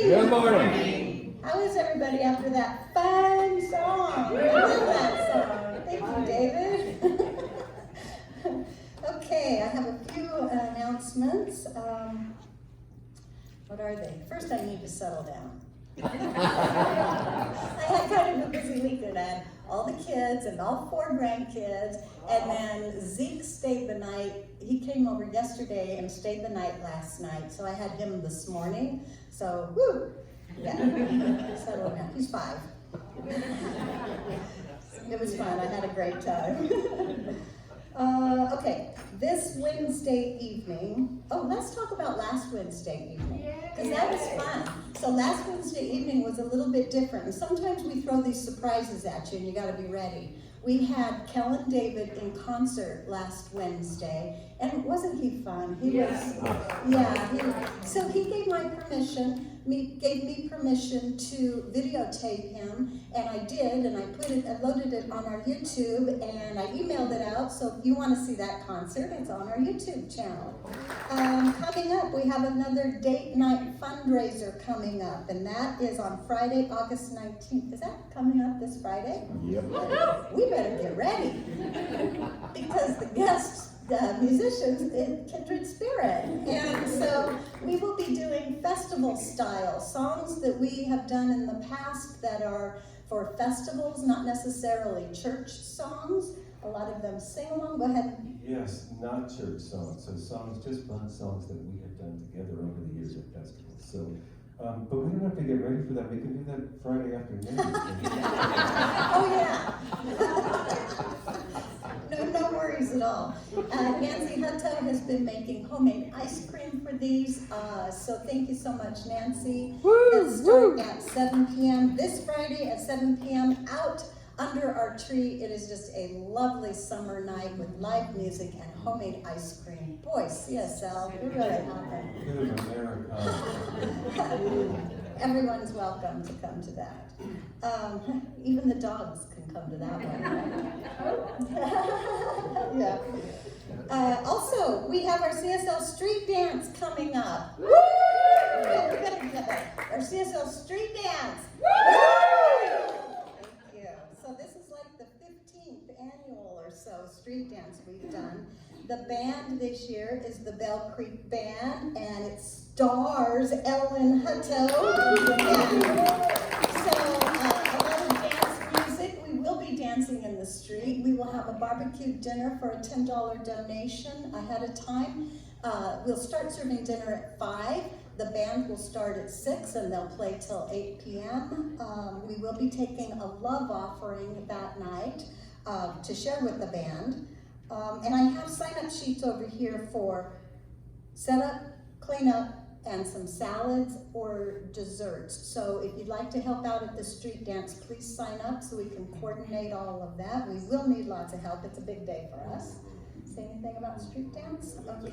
Good morning. How is everybody after that fun song? I love that song. Thank you, David. Okay, I have a few announcements. What are they? First, I need to settle down. I had kind of a busy week that I had all the kids and all 4 grandkids, and then Zeke stayed the night. He came over yesterday and stayed the night last night, so I had him this morning. So, whoo, yeah, settle down. He's 5. It was fun. I had a great time. Okay, this Wednesday evening, let's talk about last Wednesday evening, because that was fun. So last Wednesday evening was a little bit different, and sometimes we throw these surprises at you and you gotta be ready. We had Kellen David in concert last Wednesday, and wasn't he fun? So he gave me permission to videotape him, and I did, and I loaded it on our YouTube, and I emailed it out, so if you want to see that concert, it's on our YouTube channel. Coming up, we have another date night fundraiser coming up, and that is on Friday, August 19th. Is that coming up this Friday? Yep. We better get ready, because the guests, the musicians in Kindred Spirit. And so we will be doing festival style songs that we have done in the past that are for festivals, not necessarily church songs. A lot of them sing along. Go ahead. Yes, not church songs. So songs, just fun songs that we have done together over the years at festivals. So, but we don't have to get ready for that. We can do that Friday afternoon. Oh yeah. No worries at all. Nancy Hutto has been making homemade ice cream for these, so thank you so much, Nancy. Let's start at 7 p.m. this Friday at 7 p.m. out under our tree. It is just a lovely summer night with live music and homemade ice cream. Boy, CSL, you're really happy. Good Americana. Everyone's welcome to come to that. Even the dogs can come to that one. Yeah. Also, we have our Csl Street Dance coming up. Woo! Our Csl Street Dance. Woo! Thank you. So this is like the 15th annual or so street dance we've done. The band this year is the Bell Creek Band, and it stars Ellen Hutto. So a lot of dance music. We will be dancing in the street. We will have a barbecue dinner for a $10 donation ahead of time. We'll start serving dinner at 5. The band will start at 6 and they'll play till 8 p.m. We will be taking a love offering that night to share with the band. And I have sign-up sheets over here for setup, cleanup, and some salads or desserts. So if you'd like to help out at the street dance, please sign up so we can coordinate all of that. We will need lots of help. It's a big day for us. Say anything about street dance? Okay.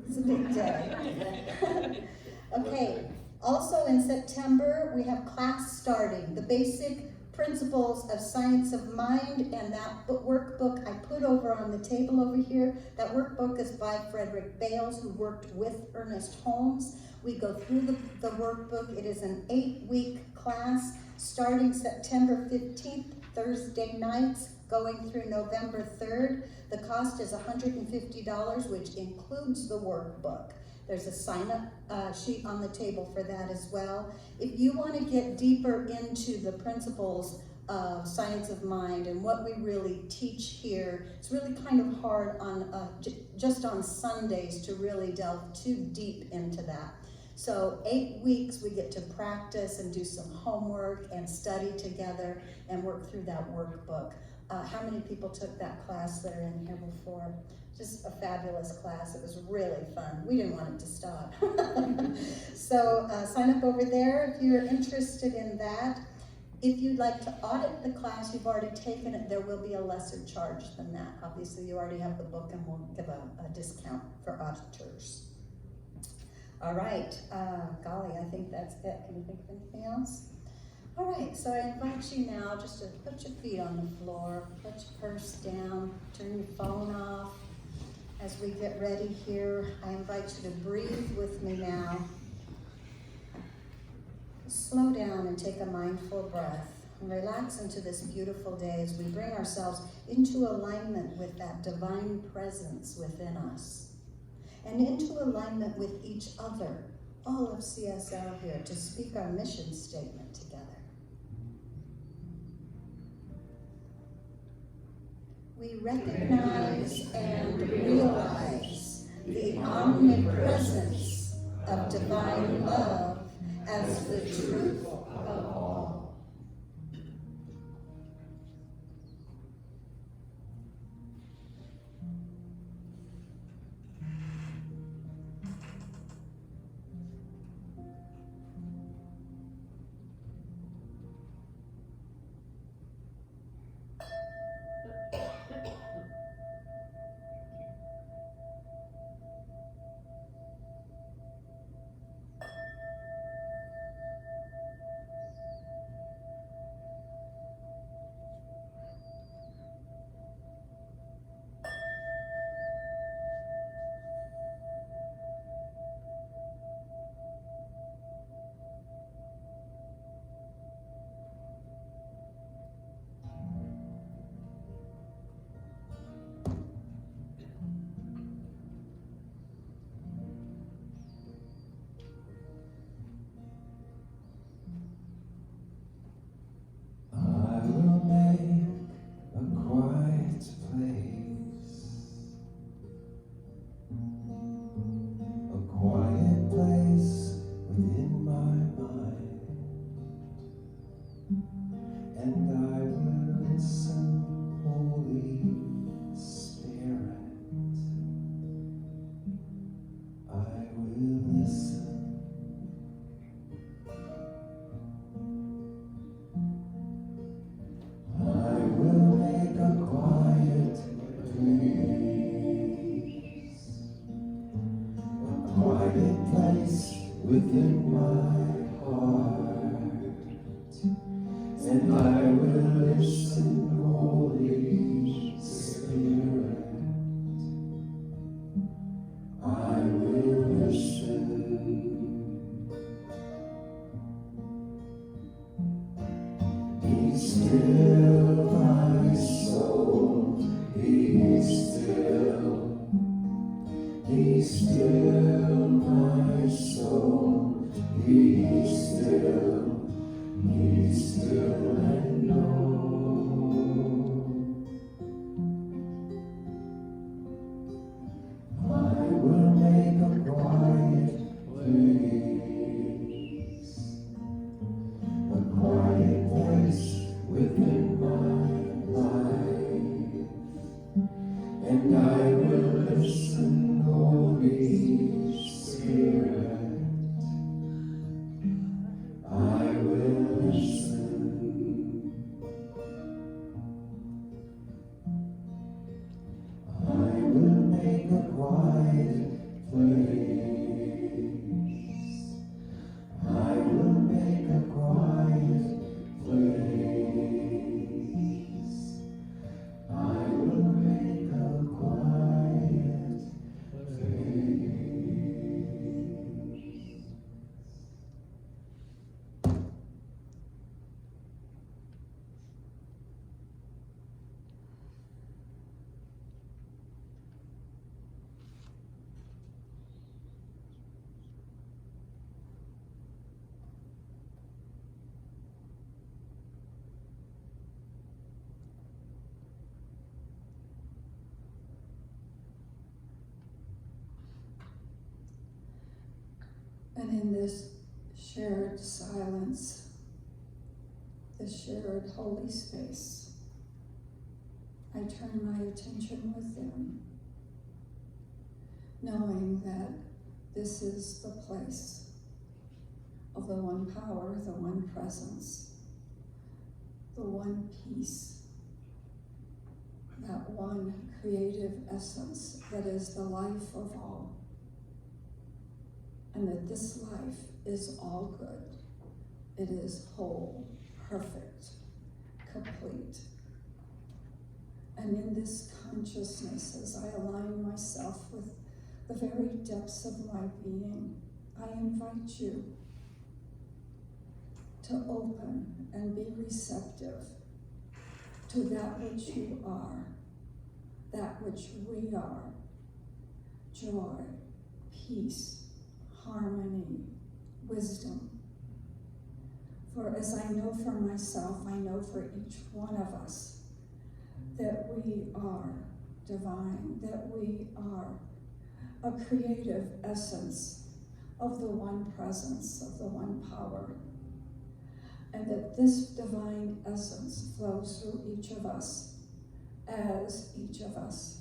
It's a big day. Okay. Also in September, we have class starting. The basic principles of science of mind, and that workbook I put over on the table over here. That workbook is by Frederick Bales, who worked with Ernest Holmes. We go through the workbook. It is an 8-week class starting September 15th, Thursday nights, going through November 3rd. The cost is $150, which includes the workbook. There's a sign-up sheet on the table for that as well. If you want to get deeper into the principles of science of mind and what we really teach here, it's really kind of hard on just on Sundays to really delve too deep into that. So 8 weeks we get to practice and do some homework and study together and work through that workbook. How many people took that class that are in here before? Just a fabulous class. It was really fun. We didn't want it to stop. So sign up over there if you're interested in that. If you'd like to audit the class, you've already taken it, there will be a lesser charge than that. Obviously, you already have the book and we'll give a discount for auditors. All right, golly, I think that's it. Can you think of anything else? All right, so I invite you now just to put your feet on the floor, put your purse down, turn your phone off. As we get ready here, I invite you to breathe with me now. Slow down and take a mindful breath and relax into this beautiful day as we bring ourselves into alignment with that divine presence within us and into alignment with each other, all of CSL here, to speak our mission statement together. We recognize and realize the omnipresence of divine love as the truth of all. Within my heart, and I will listen, Holy Spirit. I will listen. Be still, my soul. Be still. Be still, my soul. Be still and know place. I will make a quiet place. I will make a quiet place. And in this shared silence, this shared holy space, I turn my attention within, knowing that this is the place of the one power, the one presence, the one peace, that one creative essence that is the life of all. And that this life is all good. It is whole, perfect, complete. And in this consciousness, as I align myself with the very depths of my being, I invite you to open and be receptive to that which you are, that which we are: joy, peace, harmony, wisdom. For as I know for myself, I know for each one of us that we are divine, that we are a creative essence of the one presence, of the one power, and that this divine essence flows through each of us, as each of us,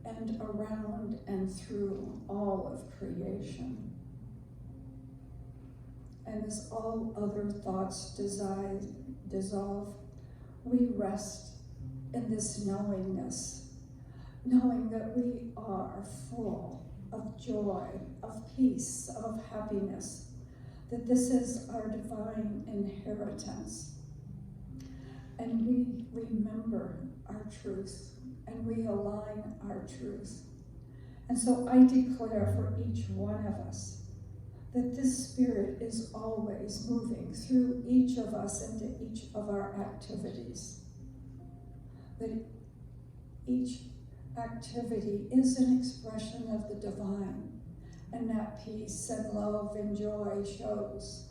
and around and through all of creation. And as all other thoughts dissolve, we rest in this knowingness, knowing that we are full of joy, of peace, of happiness, that this is our divine inheritance. And we remember our truth, and we align our truth. And so I declare for each one of us that this spirit is always moving through each of us into each of our activities. That each activity is an expression of the divine, and that peace and love and joy shows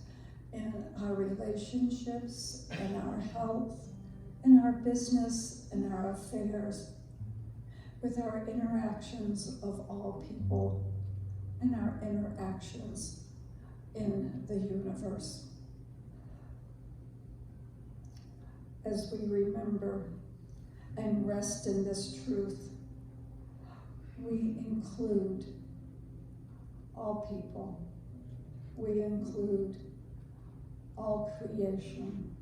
in our relationships, in our health, in our business, in our affairs, with our interactions of all people, and our interactions in the universe. As we remember and rest in this truth, we include all people. We include all creation,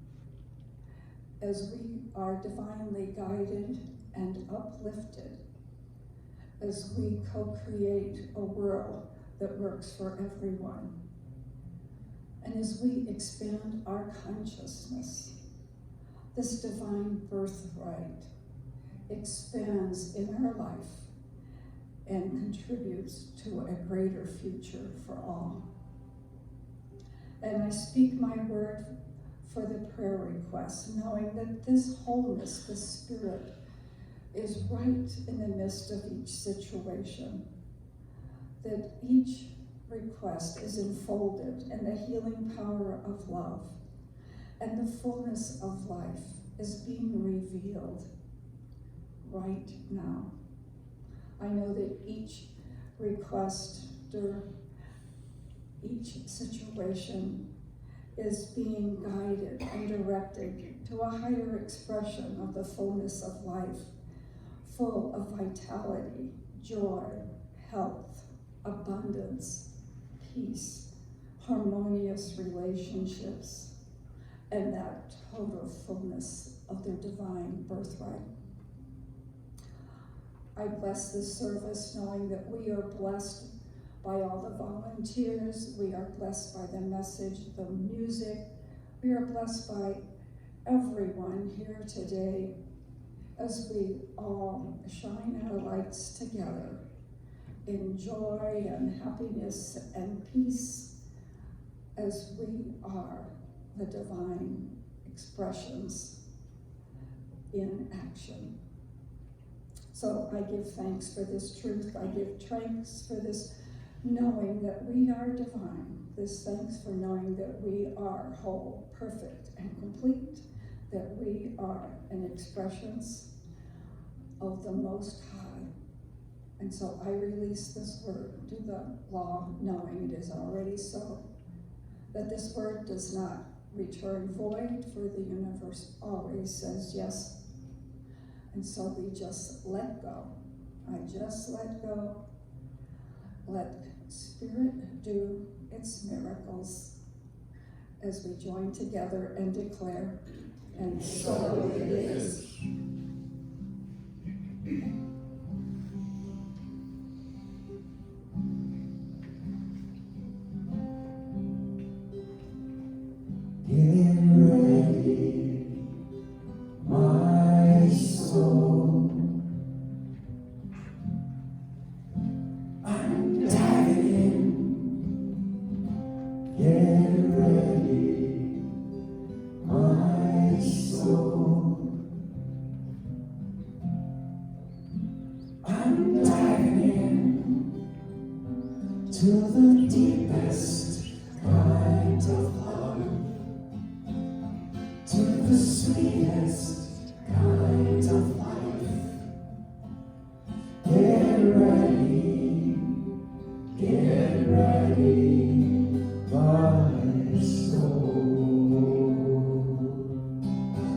as we are divinely guided and uplifted, as we co-create a world that works for everyone. And as we expand our consciousness, this divine birthright expands in our life and contributes to a greater future for all. And I speak my word for the prayer requests, knowing that this wholeness, this spirit, is right in the midst of each situation, that each request is enfolded in the healing power of love, and the fullness of life is being revealed right now. I know that each request or each situation is being guided and directed to a higher expression of the fullness of life, full of vitality, joy, health, abundance, peace, harmonious relationships, and that total fullness of their divine birthright. I bless this service knowing that we are blessed by all the volunteers. We are blessed by the message, the music. We are blessed by everyone here today as we all shine our lights together in joy and happiness and peace as we are the divine expressions in action. So I give thanks for this truth. I give thanks for this knowing that we are divine. This thanks for knowing that we are whole, perfect, and complete, that we are an expressions of the Most High. And so I release this word to the law, knowing it is already so, that this word does not return void, for the universe always says yes. And so we just let go. I just let go. Let Spirit do its miracles as we join together and declare, and so it is. Get ready, my soul. I'm diving in. Get ready, my soul. I'm diving in to the deepest kind of love, to the sweetest kind of life. Get ready, my soul.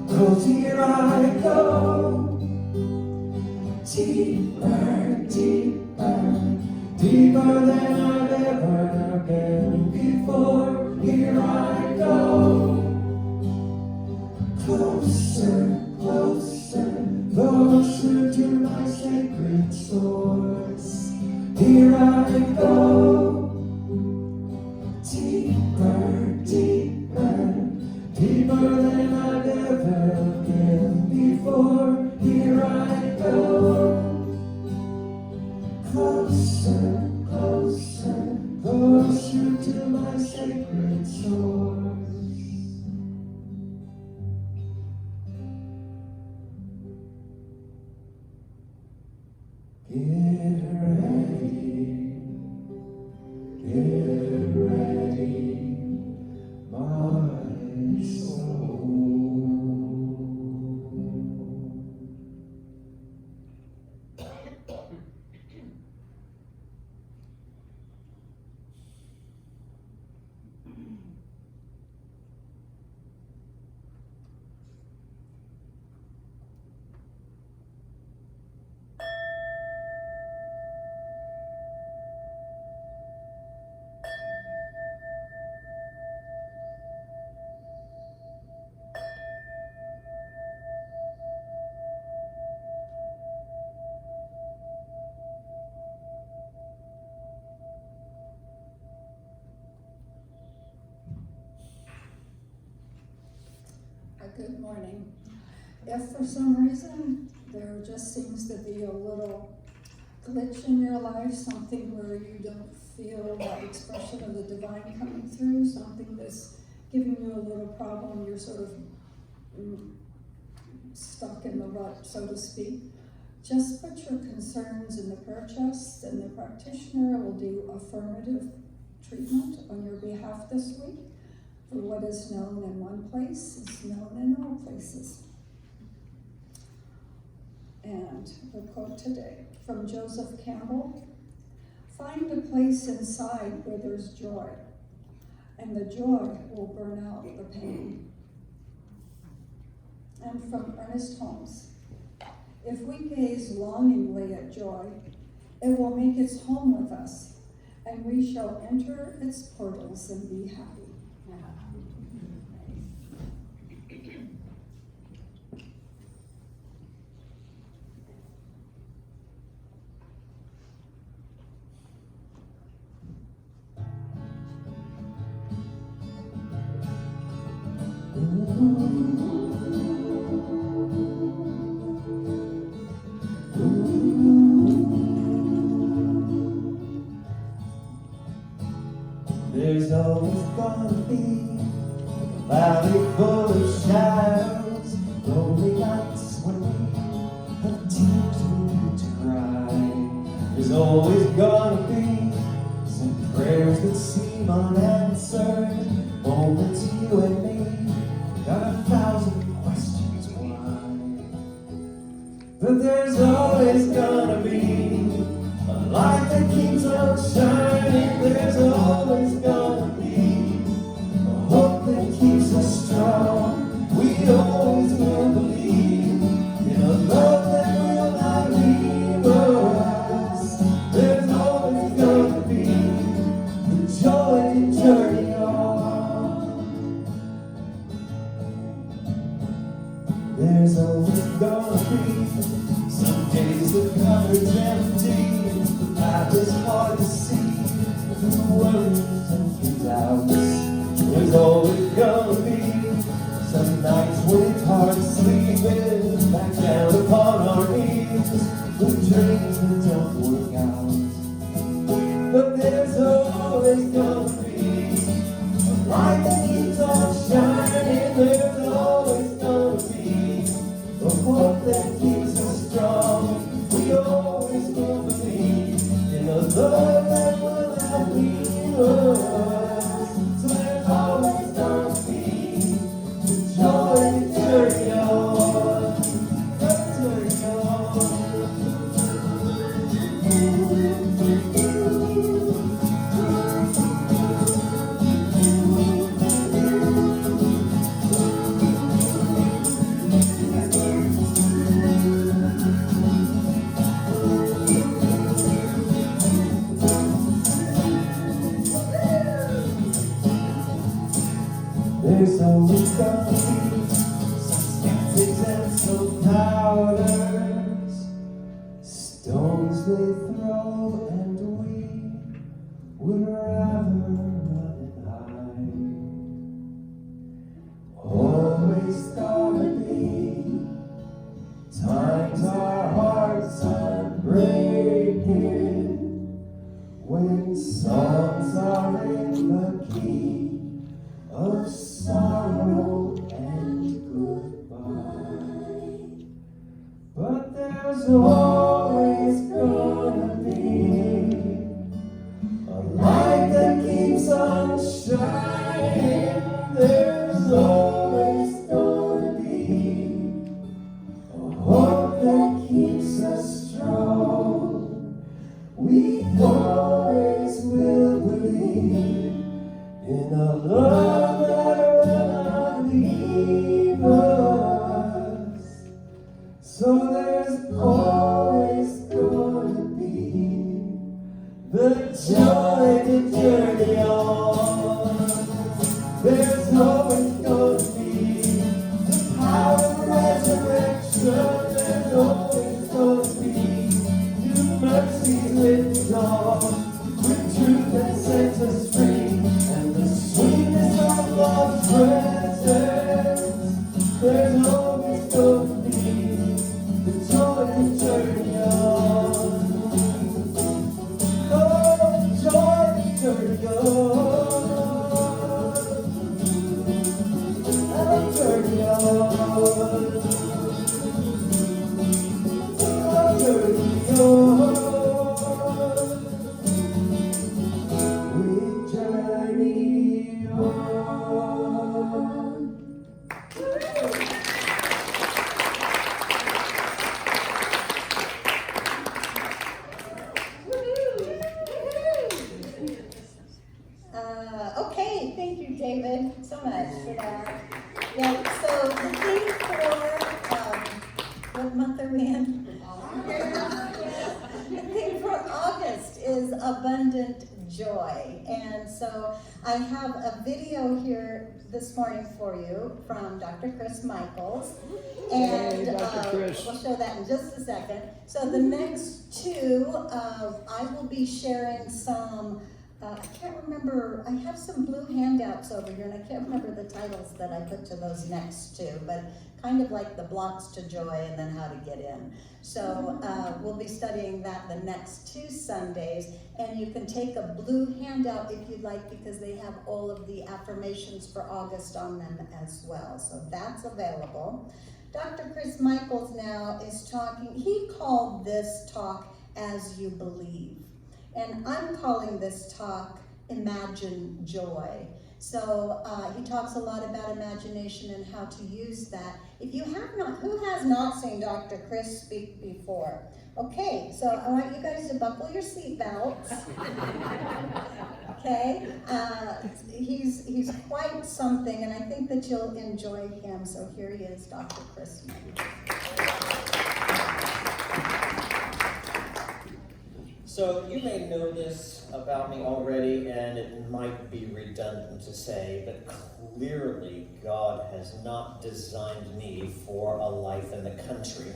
Cause here I go, deeper, deeper, deeper than I've ever been before. Here I go, closer, closer, closer to my sacred source. Here I go, deeper, deeper, deeper than I've ever been before. Here I go, closer, closer, closer to my sacred source. Get ready, my soul. Good morning. If for some reason there just seems to be a little glitch in your life, something where you don't feel that expression of the divine coming through, something that's giving you a little problem, you're sort of stuck in the rut, so to speak, just put your concerns in the prayer chest, and the practitioner will do affirmative treatment on your behalf this week. For what is known in one place is known in all places. And the quote today from Joseph Campbell: find a place inside where there's joy, and the joy will burn out the pain. And from Ernest Holmes: if we gaze longingly at joy, it will make its home with us, and we shall enter its portals and be happy. There's always gonna be a valley full of shadows, lonely nights when we have tears we need to cry. There's always gonna be some prayers that seem unanswered, moments you and me got 1,000 questions why. But there's always gonna be a light that keeps on shining. There's always gonna be a hope that keeps us strong. We always will believe in a love that will not leave us. There's always gonna be the joy to journey on. There's always gonna be some days the cupboard's empty. The path is hard to see through worries and through doubts. There's always gonna be some nights when it's hard sleeping back down upon our knees with dreams that don't work out. But there's always gonna be a light that keeps on shining. There's always gonna be a hope that keeps us strong. We always will believe in a love that will not leave us. So there's always gonna be the joy to journey on, journey on. There's always gonna be some skeptics and some doubters, stones they throw and we would rather run and hide. Always gonna be times our hearts are breaking, when songs are in the key of sorrow and goodbye. But there's always gonna be a light that keeps on shining. There's always gonna be a hope that keeps us strong. We always will believe in a love that will not leave us. So there's always gonna be the joy to journey on. There's always gonna be the power of resurrection. There's always gonna be new mercies with dawn, with truth that sets us free. Sweetness of love's presence. There's always going to be the joy to journey on. Oh, the joy to journey on. Oh, journey on. Oh, journey on. We journey on. Okay, thank you, David, so much for that. Yeah, so the theme for, what month are we in? The theme for August is abundant joy. And so I have a video here this morning for you from Dr. Chris Michaels. And Hey, Dr. Chris. we'll show that in just a second. So the next two, I will be sharing some I can't remember, I have some blue handouts over here, and I can't remember the titles that I put to those next two, but kind of like the blocks to joy and then how to get in. So we'll be studying that the next 2 Sundays, and you can take a blue handout if you'd like, because they have all of the affirmations for August on them as well. So that's available. Dr. Chris Michaels now is talking, he called this talk As You Believe. And I'm calling this talk Imagine Joy. So he talks a lot about imagination and how to use that. If you have not, who has not seen Dr. Chris speak before? Okay, so I want you guys to buckle your seatbelts. Okay, he's quite something, and I think that you'll enjoy him. So here he is, Dr. Chris. So you may know this about me already, and it might be redundant to say, but clearly God has not designed me for a life in the country.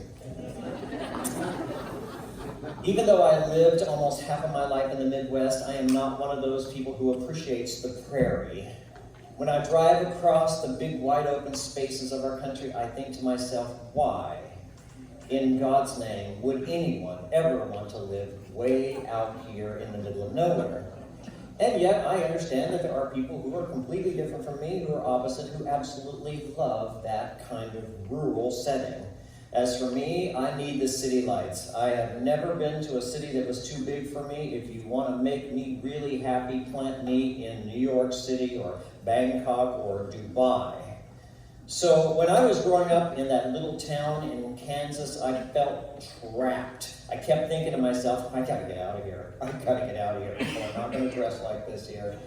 Even though I lived almost half of my life in the Midwest, I am not one of those people who appreciates the prairie. When I drive across the big wide open spaces of our country, I think to myself, why, in God's name, would anyone ever want to live way out here in the middle of nowhere? And yet, I understand that there are people who are completely different from me, who are opposite, who absolutely love that kind of rural setting. As for me, I need the city lights. I have never been to a city that was too big for me. If you want to make me really happy, plant me in New York City or Bangkok or Dubai. So when I was growing up in that little town in Kansas, I felt trapped. I kept thinking to myself, I gotta get out of here. I gotta get out of here. I'm not gonna dress like this here.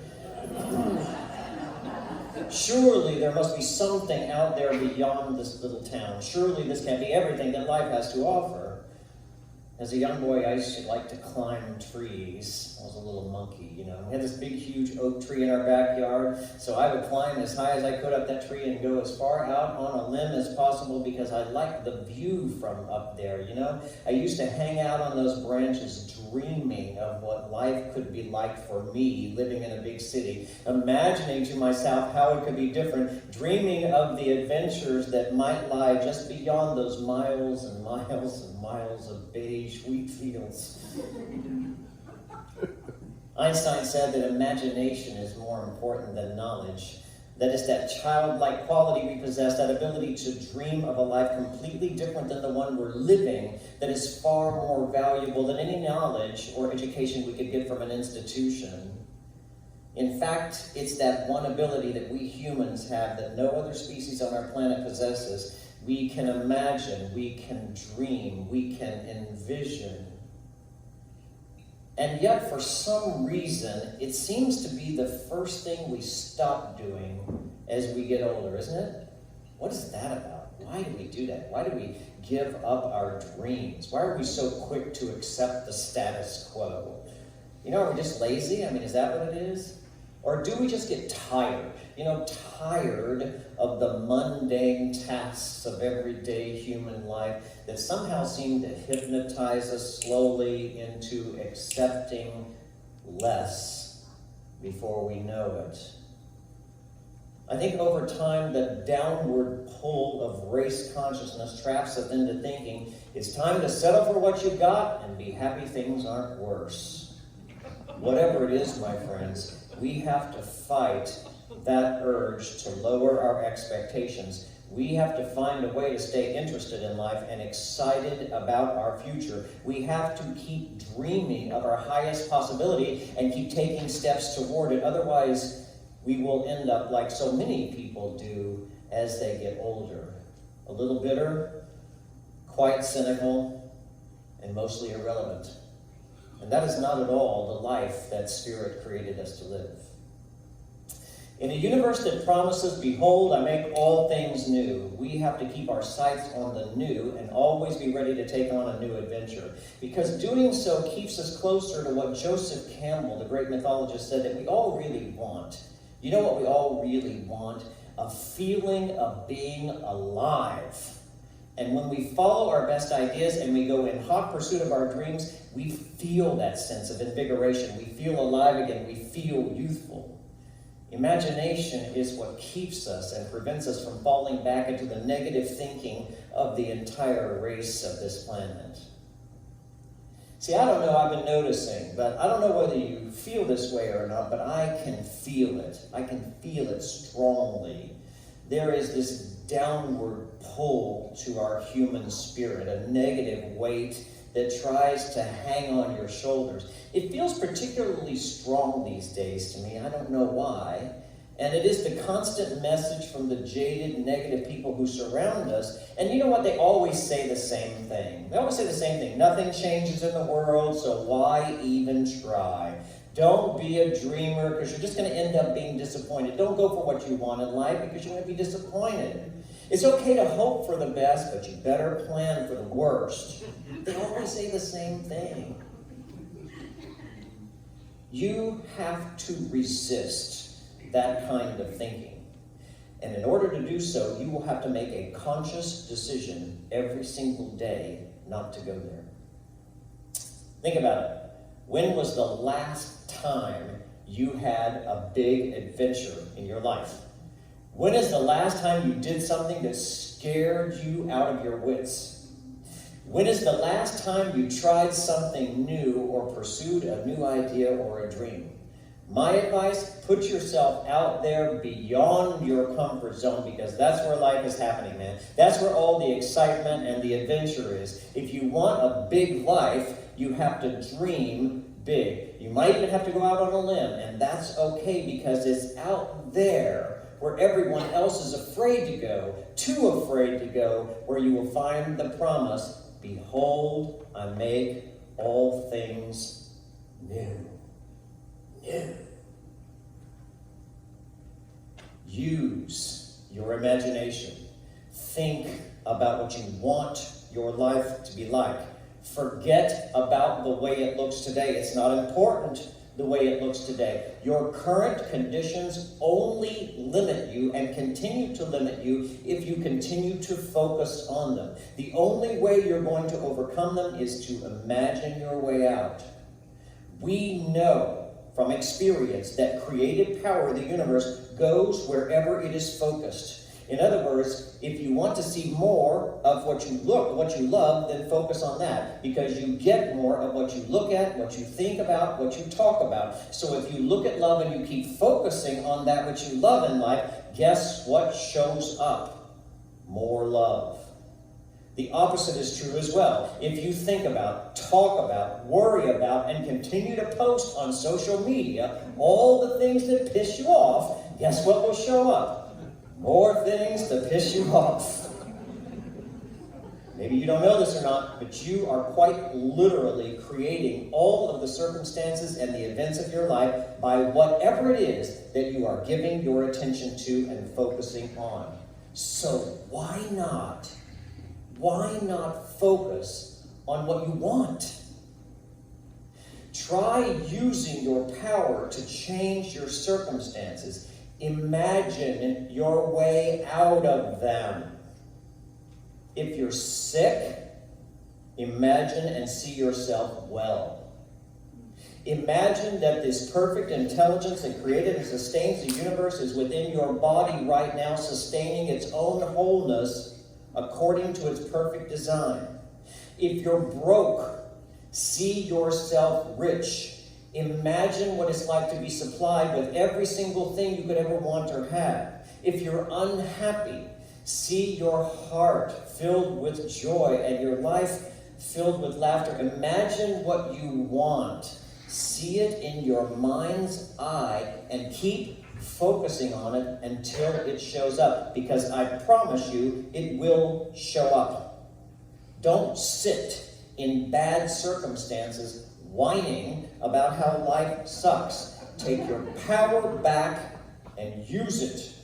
Surely there must be something out there beyond this little town. Surely this can't be everything that life has to offer. As a young boy, I used to like to climb trees. I was a little monkey, you know. We had this big, huge oak tree in our backyard, so I would climb as high as I could up that tree and go as far out on a limb as possible because I liked the view from up there, you know. I used to hang out on those branches dreaming of what life could be like for me living in a big city, imagining to myself how it could be different, dreaming of the adventures that might lie just beyond those miles and miles and miles of beige wheat fields. Einstein said that imagination is more important than knowledge. That is that childlike quality we possess, that ability to dream of a life completely different than the one we're living, that is far more valuable than any knowledge or education we could get from an institution. In fact, it's that one ability that we humans have that no other species on our planet possesses. We can imagine, we can dream, we can envision. And yet, for some reason, it seems to be the first thing we stop doing as we get older, isn't it? What is that about? Why do we do that? Why do we give up our dreams? Why are we so quick to accept the status quo? You know, are we just lazy? I mean, is that what it is? Or do we just get tired? You know, tired of the mundane tasks of everyday human life that somehow seem to hypnotize us slowly into accepting less before we know it. I think over time, the downward pull of race consciousness traps us into thinking it's time to settle for what you got and be happy things aren't worse. Whatever it is, my friends, we have to fight that urge to lower our expectations. We have to find a way to stay interested in life and excited about our future. We have to keep dreaming of our highest possibility and keep taking steps toward it. Otherwise, we will end up like so many people do as they get older. A little bitter, quite cynical, and mostly irrelevant. And that is not at all the life that Spirit created us to live. In a universe that promises, behold, I make all things new, we have to keep our sights on the new and always be ready to take on a new adventure. Because doing so keeps us closer to what Joseph Campbell, the great mythologist, said that we all really want. You know what we all really want? A feeling of being alive. And when we follow our best ideas and we go in hot pursuit of our dreams, we feel that sense of invigoration. We feel alive again. We feel youthful. Imagination is what keeps us and prevents us from falling back into the negative thinking of the entire race of this planet. See, I don't know, I've been noticing, but I don't know whether you feel this way or not, but I can feel it. I can feel it strongly. There is this downward pull to our human spirit, a negative weight that tries to hang on your shoulders. It feels particularly strong these days to me. I don't know why. And it is the constant message from the jaded, negative people who surround us. And you know what? They always say the same thing. They always say the same thing. Nothing changes in the world, so why even try? Don't be a dreamer, because you're just going to end up being disappointed. Don't go for what you want in life, because you're going to be disappointed. It's okay to hope for the best, but you better plan for the worst. They always say the same thing. You have to resist that kind of thinking. And in order to do so, you will have to make a conscious decision every single day not to go there. Think about it. When was the last time you had a big adventure in your life? When is the last time you did something that scared you out of your wits? When is the last time you tried something new or pursued a new idea or a dream? My advice, put yourself out there beyond your comfort zone, because that's where life is happening, man. That's where all the excitement and the adventure is. If you want a big life, you have to dream big. You might even have to go out on a limb, and that's okay, because it's out there where everyone else is afraid to go, too afraid to go, where you will find the promise, behold, I make all things new. New. Use your imagination. Think about what you want your life to be like. Forget about the way it looks today. It's not important the way it looks today. Your current conditions only limit you and continue to limit you if you continue to focus on them. The only way you're going to overcome them is to imagine your way out. We know from experience that creative power of the universe goes wherever it is focused. In other words, if you want to see more of what you love, then focus on that, because you get more of what you look at, what you think about, what you talk about. So if you look at love and you keep focusing on that which you love in life, guess what shows up? More love. The opposite is true as well. If you think about, talk about, worry about, and continue to post on social media all the things that piss you off, guess what will show up? More things to piss you off. Maybe you don't know this or not, but you are quite literally creating all of the circumstances and the events of your life by whatever it is that you are giving your attention to and focusing on. So why not focus on what you want? Try using your power to change your circumstances. Imagine your way out of them. If you're sick, imagine and see yourself well. Imagine that this perfect intelligence that created and sustains the universe is within your body right now, sustaining its own wholeness according to its perfect design. If you're broke, see yourself rich. Imagine what it's like to be supplied with every single thing you could ever want or have. If you're unhappy, see your heart filled with joy and your life filled with laughter. Imagine what you want. See it in your mind's eye and keep focusing on it until it shows up, because I promise you it will show up. Don't sit in bad circumstances whining about how life sucks. Take your power back and use it,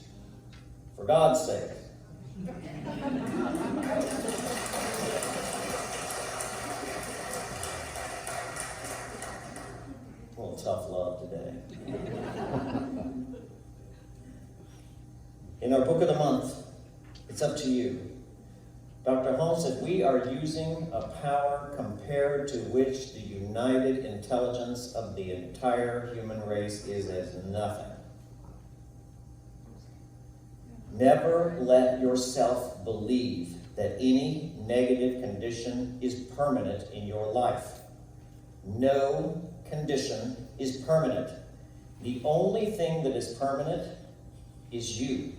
for God's sake. A little tough love today. In our book of the month, it's up to you. Dr. Holmes said, we are using a power compared to which the united intelligence of the entire human race is as nothing. Never let yourself believe that any negative condition is permanent in your life. No condition is permanent. The only thing that is permanent is you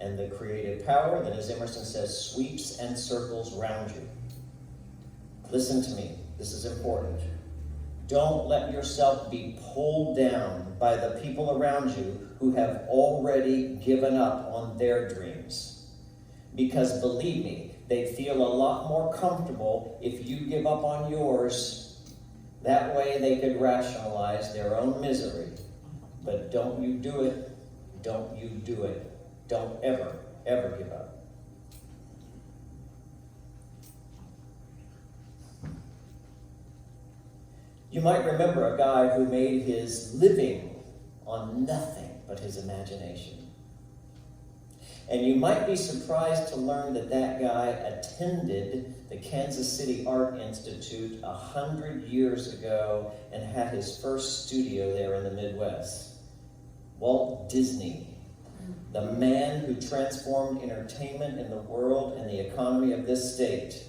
and the creative power that, as Emerson says, sweeps and circles round you. Listen to me. This is important. Don't let yourself be pulled down by the people around you who have already given up on their dreams. Because believe me, they feel a lot more comfortable if you give up on yours. That way they could rationalize their own misery. But don't you do it. Don't you do it. Don't ever, ever give up. You might remember a guy who made his living on nothing but his imagination. And you might be surprised to learn that that guy attended the Kansas City Art Institute 100 years ago and had his first studio there in the Midwest. Walt Disney, the man who transformed entertainment in the world and the economy of this state.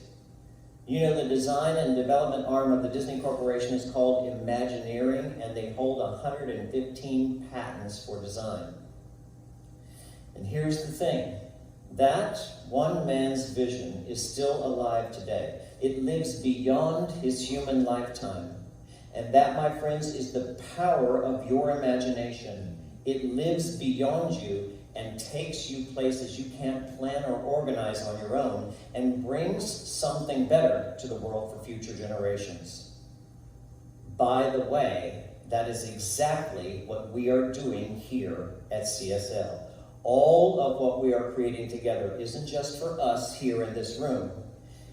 You know, the design and development arm of the Disney Corporation is called Imagineering, and they hold 115 patents for design. And here's the thing. That one man's vision is still alive today. It lives beyond his human lifetime. And that, my friends, is the power of your imagination. It lives beyond you and takes you places you can't plan or organize on your own, and brings something better to the world for future generations. By the way, that is exactly what we are doing here at CSL. All of what we are creating together isn't just for us here in this room.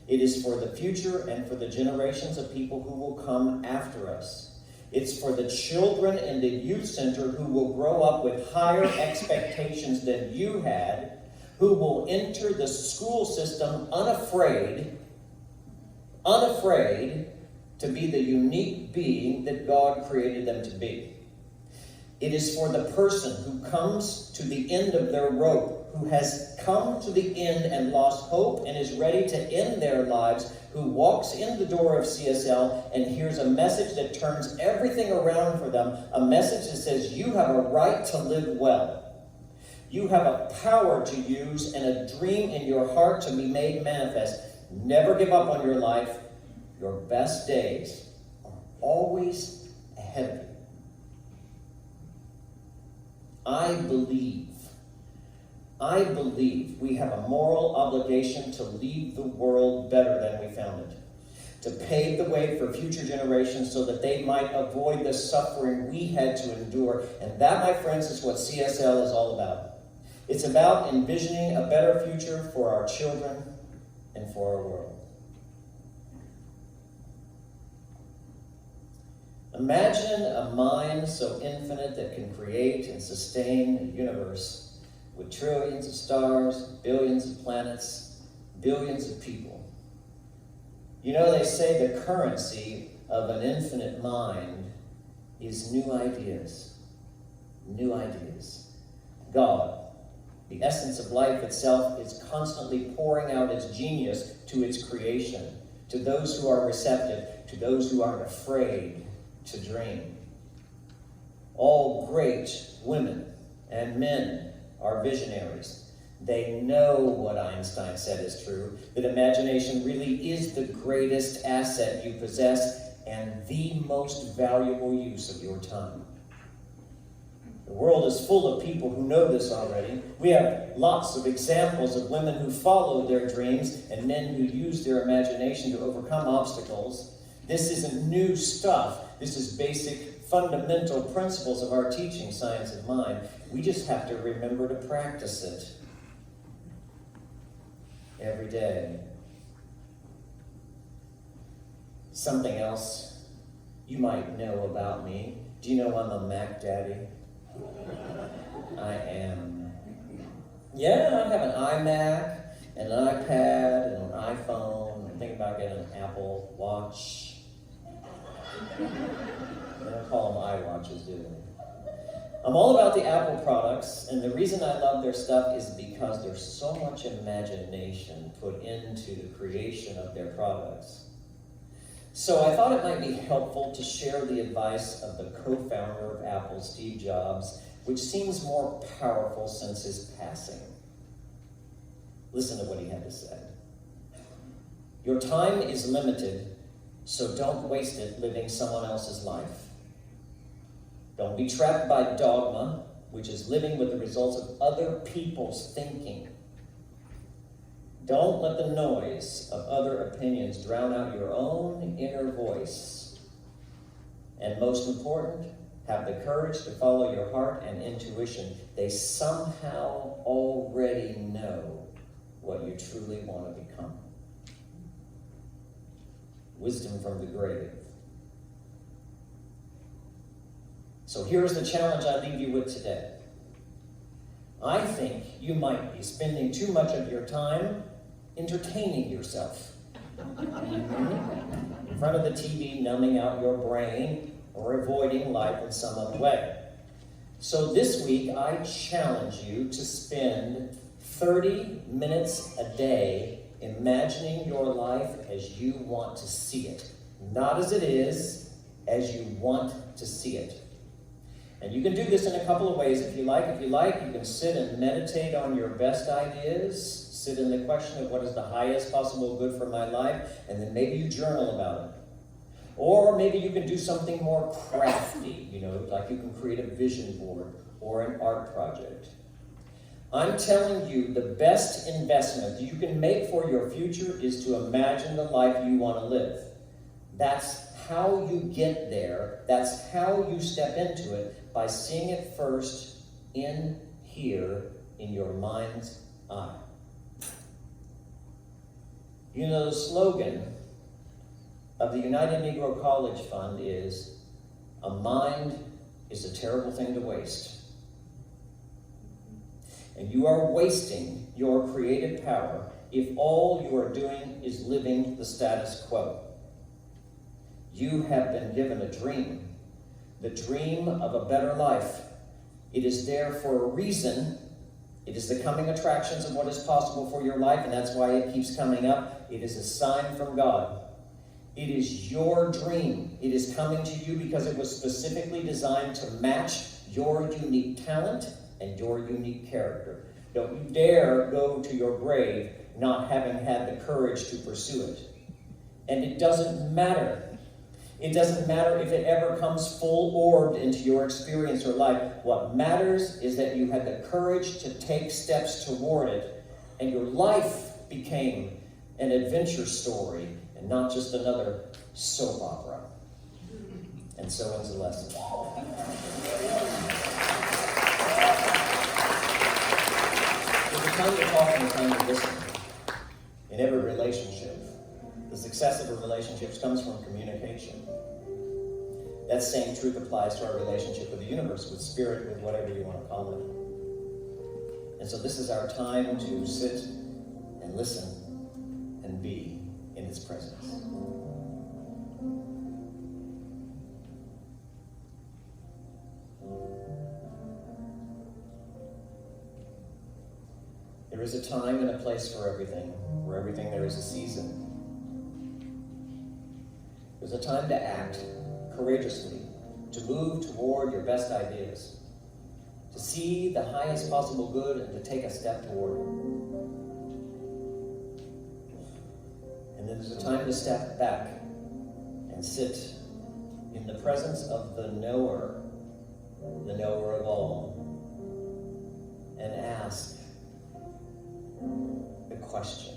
It is for the future and for the generations of people who will come after us. It's for the children in the youth center who will grow up with higher expectations than you had, who will enter the school system unafraid to be the unique being that God created them to be. It is for the person who comes to the end of their rope, who has come to the end and lost hope and is ready to end their lives, who walks in the door of CSL and hears a message that turns everything around for them, a message that says you have a right to live well. You have a power to use and a dream in your heart to be made manifest. Never give up on your life. Your best days are always ahead of you. I believe we have a moral obligation to leave the world better than we found it, to pave the way for future generations so that they might avoid the suffering we had to endure. And that, my friends, is what CSL is all about. It's about envisioning a better future for our children and for our world. Imagine a mind so infinite that can create and sustain a universe with trillions of stars, billions of planets, billions of people. You know, they say the currency of an infinite mind is new ideas. New ideas. God, the essence of life itself, is constantly pouring out its genius to its creation, to those who are receptive, to those who aren't afraid to dream. All great women and men are visionaries. They know what Einstein said is true, that imagination really is the greatest asset you possess and the most valuable use of your time. The world is full of people who know this already. We have lots of examples of women who followed their dreams and men who used their imagination to overcome obstacles. This isn't new stuff. This is basic, fundamental principles of our teaching, Science of Mind. We just have to remember to practice it every day. Something else you might know about me. Do you know I'm a Mac Daddy? I am. Yeah, I have an iMac, and an iPad, and an iPhone. I'm thinking about getting an Apple Watch. They don't call them iWatches, do they? I'm all about the Apple products, and the reason I love their stuff is because there's so much imagination put into the creation of their products. So I thought it might be helpful to share the advice of the co-founder of Apple, Steve Jobs, which seems more powerful since his passing. Listen to what he had to say. Your time is limited, so don't waste it living someone else's life. Don't be trapped by dogma, which is living with the results of other people's thinking. Don't let the noise of other opinions drown out your own inner voice. And most important, have the courage to follow your heart and intuition. They somehow already know what you truly want to become. Wisdom from the grave. So here's the challenge I leave you with today. I think you might be spending too much of your time entertaining yourself. In front of the TV, numbing out your brain or avoiding life in some other way. So this week, I challenge you to spend 30 minutes a day imagining your life as you want to see it. Not as it is, as you want to see it. And you can do this in a couple of ways if you like. If you like, you can sit and meditate on your best ideas, sit in the question of what is the highest possible good for my life, and then maybe you journal about it. Or maybe you can do something more crafty, like you can create a vision board or an art project. I'm telling you, the best investment you can make for your future is to imagine the life you want to live. That's how you get there. That's how you step into it, by seeing it first in here in your mind's eye. The slogan of the United Negro College Fund is, a mind is a terrible thing to waste. And you are wasting your creative power if all you are doing is living the status quo. You have been given a dream, the dream of a better life. It is there for a reason. It is the coming attractions of what is possible for your life, and that's why it keeps coming up. It is a sign from God. It is your dream. It is coming to you because it was specifically designed to match your unique talent and your unique character. Don't you dare go to your grave not having had the courage to pursue it. And it doesn't matter. It doesn't matter if it ever comes full-orbed into your experience or life. What matters is that you had the courage to take steps toward it, and your life became an adventure story and not just another soap opera. And so ends the lesson. There's a time to talk and a time to listen. In every relationship, the success of a relationship comes from communication. That same truth applies to our relationship with the universe, with spirit, with whatever you want to call it. And so this is our time to sit and listen and be in its presence. There is a time and a place for everything. For everything there is a season. There's a time to act courageously, to move toward your best ideas, to see the highest possible good and to take a step toward it. And then there's a time to step back and sit in the presence of the knower of all, and ask the question,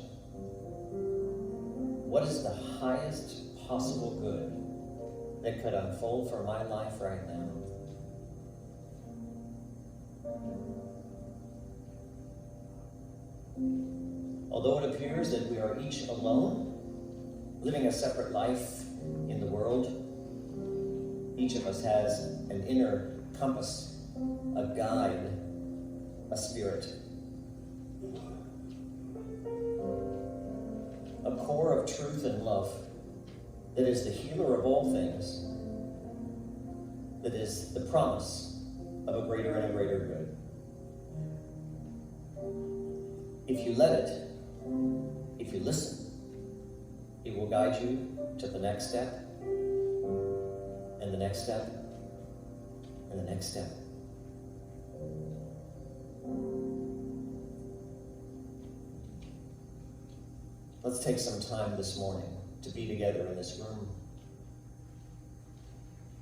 what is the highest possible good that could unfold for my life right now? Although it appears that we are each alone, living a separate life in the world, each of us has an inner compass, a guide, a spirit. a core of truth and love that is the healer of all things, that is the promise of a greater and a greater good. If you let it, if you listen, it will guide you to the next step, and the next step, and the next step. Let's take some time this morning to be together in this room,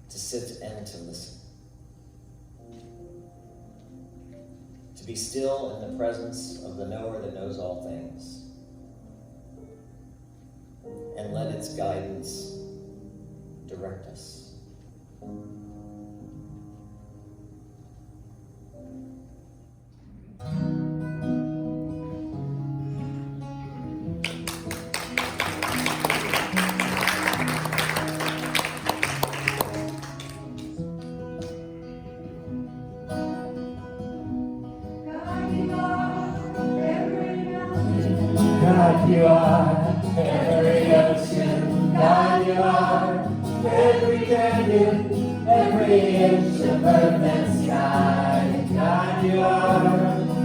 to sit and to listen, to be still in the presence of the knower that knows all things, and let its guidance direct us. God, you are every ocean. God, you are every canyon, every inch of earth and sky. God, you are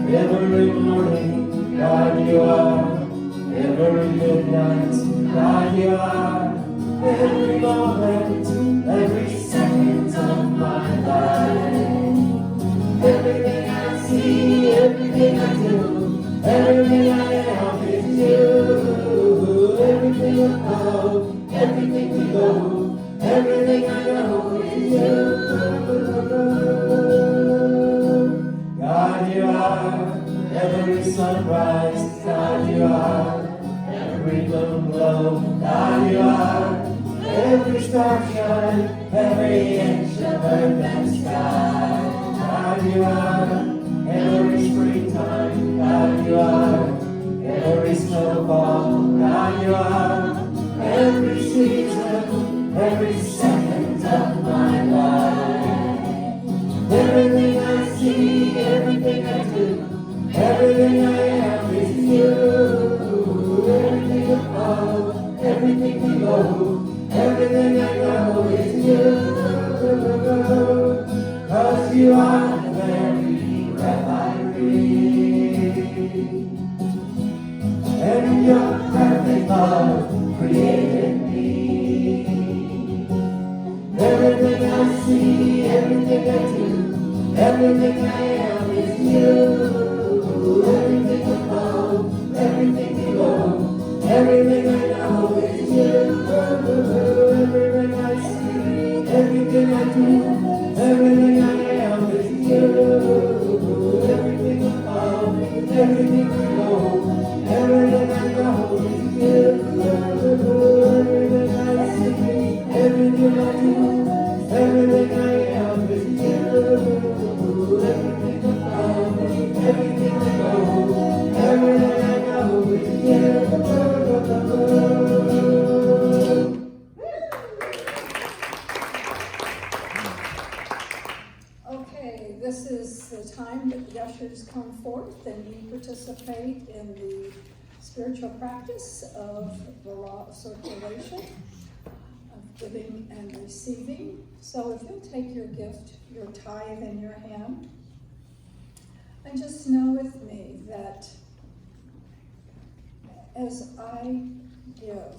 every morning. God, you are every midnight. God, you are every moment, every second of my life. Everything I see, everything I do, everything I am is you. Everything above, everything below, everything I know is you. God, you are every sunrise. God, you are every moon glow. God, you are every starshine, every inch of earth and sky. God, you are every springtime. God, you are every snowfall. God, you are every season, every second of my life. Everything I see, everything I do, everything I am is you. Everything above, everything below, everything I know is you. 'Cause you are the very breath I breathe, and your perfect love created me. Everything I see, everything I do, everything I am is you. Everything above, everything below, everything I know is you. Everything I see, everything I do, everything I am is you. Everything above, everything below, everything I know is you. Everything I see, everything I do, everything I am is you. Everything above, everything below, everything I know is you. Okay, this is the time that the ushers come forth and we participate in the spiritual practice of the law of circulation, of giving and receiving. So if you'll take your gift, your tithe in your hand, and just know with me that as I give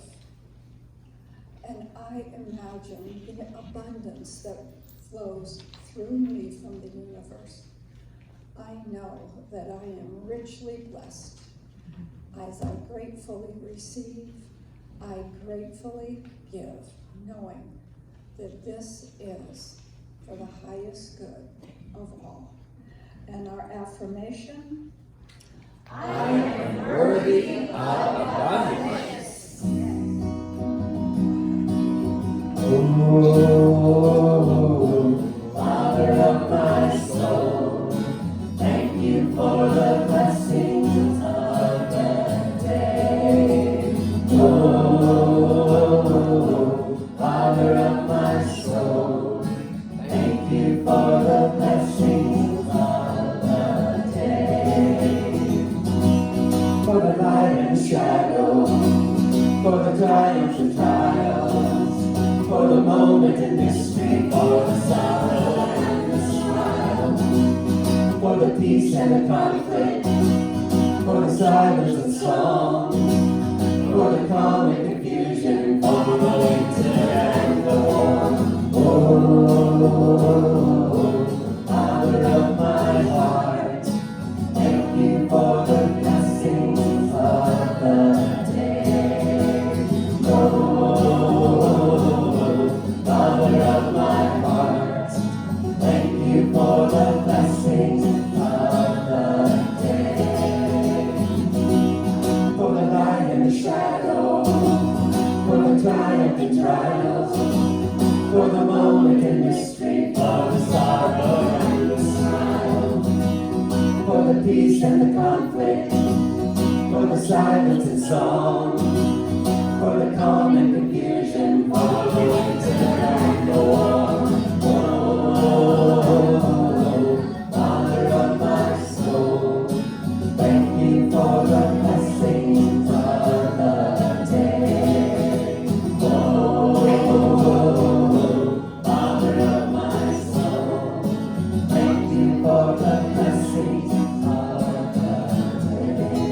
and I imagine the abundance that flows through me from the universe, I know that I am richly blessed. As I gratefully receive, I gratefully give, knowing that this is for the highest good of all. And our affirmation, I am worthy of abundance. Oh, Father of my soul, thank you for the blessings of the day. Oh, Father of my soul, thank you for the blessings of the day. For the light and shadow, triumphs and trials, for the moment in mystery, for the sorrow and the smile, for the peace and the conflict, for the silence and song, for the calm and confusion, for the winter and the warm. Oh, Father of my heart, thank you for the blessings of the day. Oh, Father of my heart, thank you for the blessings of the day. For the light and the shadow, for the triumph and trials, for the moment in mystery, for the sorrow and the smile, for the peace and the conflict, for the silence and song, for the calm and confusion, for the winter and the warm. Oh, Father of my soul, thank you for the blessings of the day. Oh, Father of my soul, thank you for the blessings of the day.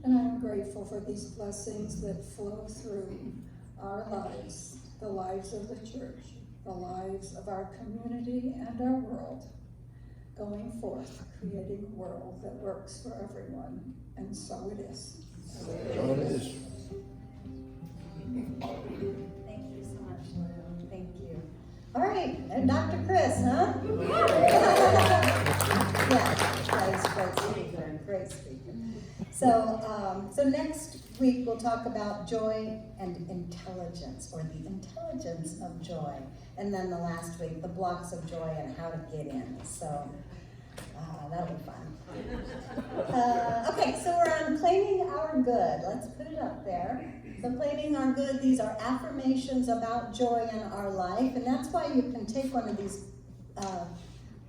And I'm grateful for these blessings that flow through our lives, the lives of the church, the lives of our community and our world, going forth, creating a world that works for everyone. And so it is. So it is. Thank you so much, Lou. Thank you. All right, and Dr. Chris, huh? Yeah, great speaker. So next week we'll talk about joy and intelligence, or the intelligence of joy. And then the last week, the blocks of joy and how to get in. So that'll be fun. Okay, so we're on claiming our good. Let's put it up there. So claiming our good, these are affirmations about joy in our life. And that's why you can take one of these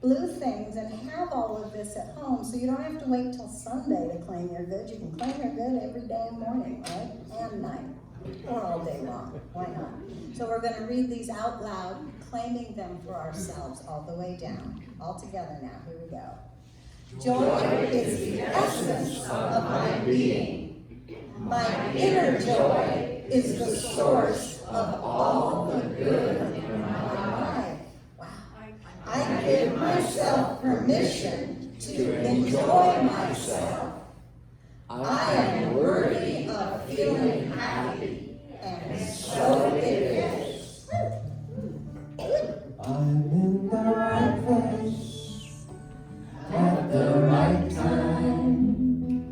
blue things and have all of this at home, so you don't have to wait till Sunday to claim your good. You can claim your good every day and morning, right? And night, or all day long. Why not? So we're going to read these out loud, claiming them for ourselves all the way down. All together now. Here we go. Joy is the essence of my being. My inner joy is the source of all the good in my life. I give myself permission to enjoy myself. I am worthy of feeling happy, and so it is. I'm in the right place at the right time.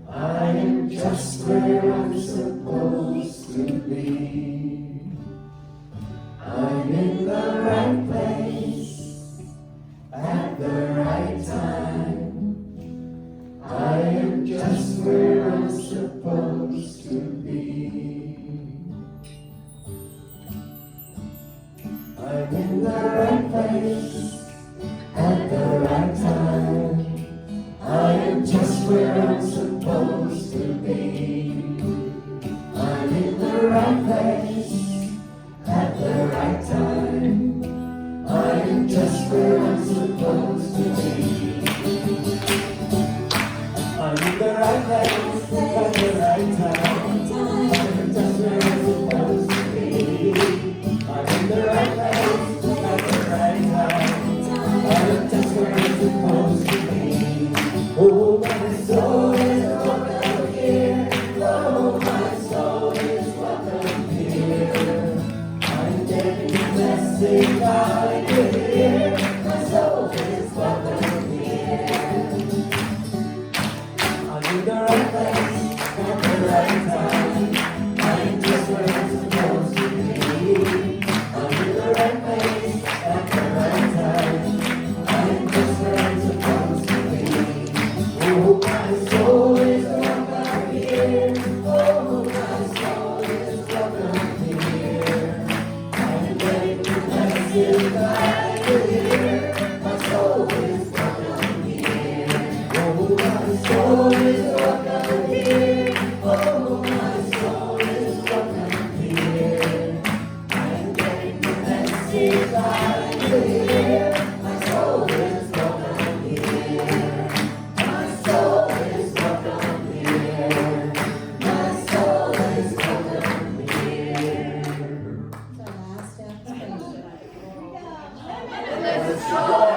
I am just where I'm supposed to be. I'm in the right place at the right time. I am just where I'm supposed to be. I'm in the right place at the right time. I am just where I'm supposed to be. I'm in the right place at the right time. I am just where I'm supposed to be. I'm in the right place at the right time. I am just where I'm supposed to be. I'm in the right place at the right time. I am just where I'm supposed to be. Oh, my soul is welcome here. Oh, my soul is welcome here. I'm getting a message I can hear. My soul is welcome here. I'm in the right place at the right time. I'm just where I'm supposed to be. I'm in the right place at the right time. I'm just where I'm supposed to be. Oh, my soul is welcome here. Oh, my soul is welcome here. I'm getting the message I can hear. lying here. My soul is welcome here. My soul is welcome here. My soul is welcome here. The last affirmation. Let's go.